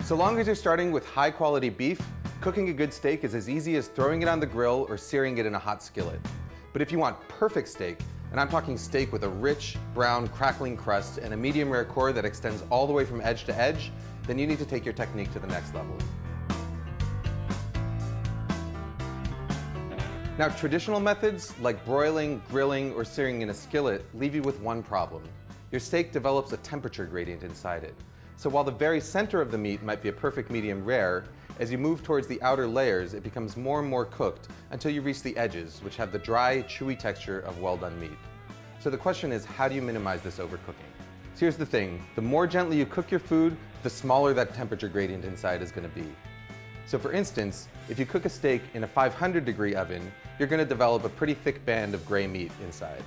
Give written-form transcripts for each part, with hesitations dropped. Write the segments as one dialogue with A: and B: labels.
A: So long as you're starting with high quality beef, cooking a good steak is as easy as throwing it on the grill or searing it in a hot skillet. But if you want perfect steak, and I'm talking steak with a rich, brown, crackling crust and a medium rare core that extends all the way from edge to edge, then you need to take your technique to the next level. Now, traditional methods like broiling, grilling, or searing in a skillet leave you with one problem. Your steak develops a temperature gradient inside it. So while the very center of the meat might be a perfect medium rare, as you move towards the outer layers, it becomes more and more cooked until you reach the edges, which have the dry, chewy texture of well-done meat. So the question is, how do you minimize this overcooking? So here's the thing, the more gently you cook your food, the smaller that temperature gradient inside is going to be. So for instance, if you cook a steak in a 500-degree oven, you're going to develop a pretty thick band of gray meat inside.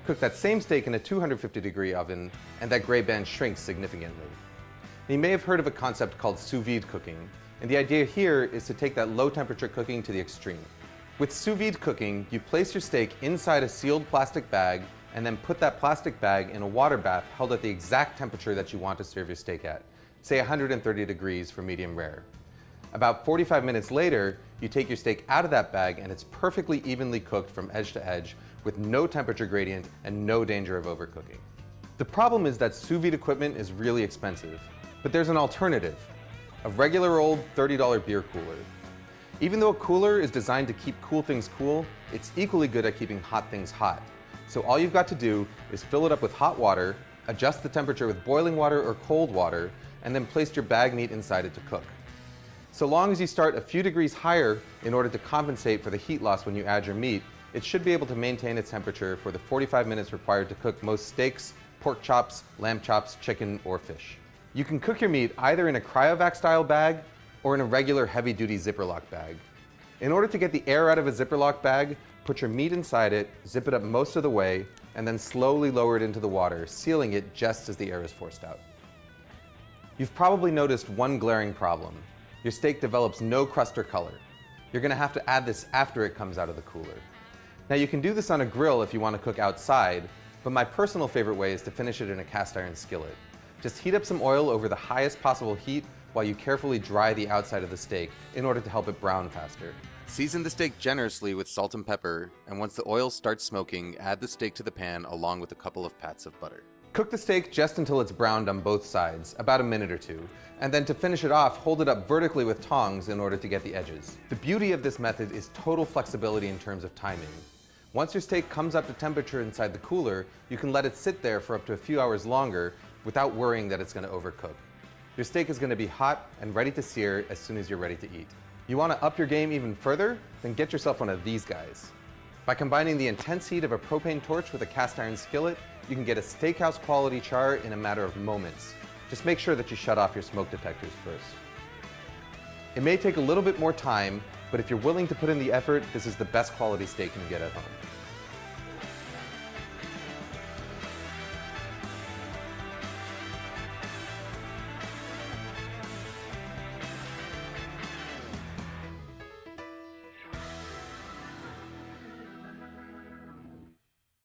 A: Cook that same steak in a 250-degree oven, and that gray band shrinks significantly. You may have heard of a concept called sous vide cooking, and the idea here is to take that low temperature cooking to the extreme. With sous vide cooking, you place your steak inside a sealed plastic bag and then put that plastic bag in a water bath held at the exact temperature that you want to serve your steak at, say 130 degrees for medium rare. About 45 minutes later, you take your steak out of that bag and it's perfectly evenly cooked from edge to edge with no temperature gradient and no danger of overcooking. The problem is that sous vide equipment is really expensive, but there's an alternative. A regular old $30 beer cooler. Even though a cooler is designed to keep cool things cool, it's equally good at keeping hot things hot. So all you've got to do is fill it up with hot water, adjust the temperature with boiling water or cold water, and then place your bag meat inside it to cook. So long as you start a few degrees higher in order to compensate for the heat loss when you add your meat, it should be able to maintain its temperature for the 45 minutes required to cook most steaks, pork chops, lamb chops, chicken, or fish. You can cook your meat either in a cryovac style bag or in a regular heavy duty zipper lock bag. In order to get the air out of a zipper lock bag, put your meat inside it, zip it up most of the way, and then slowly lower it into the water, sealing it just as the air is forced out. You've probably noticed one glaring problem. Your steak develops no crust or color. You're gonna have to add this after it comes out of the cooler. Now you can do this on a grill if you want to cook outside, but my personal favorite way is to finish it in a cast iron skillet. Just heat up some oil over the highest possible heat while you carefully dry the outside of the steak in order to help it brown faster. Season the steak generously with salt and pepper, and once the oil starts smoking, add the steak to the pan along with a couple of pats of butter. Cook the steak just until it's browned on both sides, about a minute or two, and then to finish it off, hold it up vertically with tongs in order to get the edges. The beauty of this method is total flexibility in terms of timing. Once your steak comes up to temperature inside the cooler, you can let it sit there for up to a few hours longer without worrying that it's going to overcook. Your steak is going to be hot and ready to sear as soon as you're ready to eat. You want to up your game even further? Then get yourself one of these guys. By combining the intense heat of a propane torch with a cast iron skillet, you can get a steakhouse quality char in a matter of moments. Just make sure that you shut off your smoke detectors first. It may take a little bit more time, but if you're willing to put in the effort, this is the best quality steak you can get at home.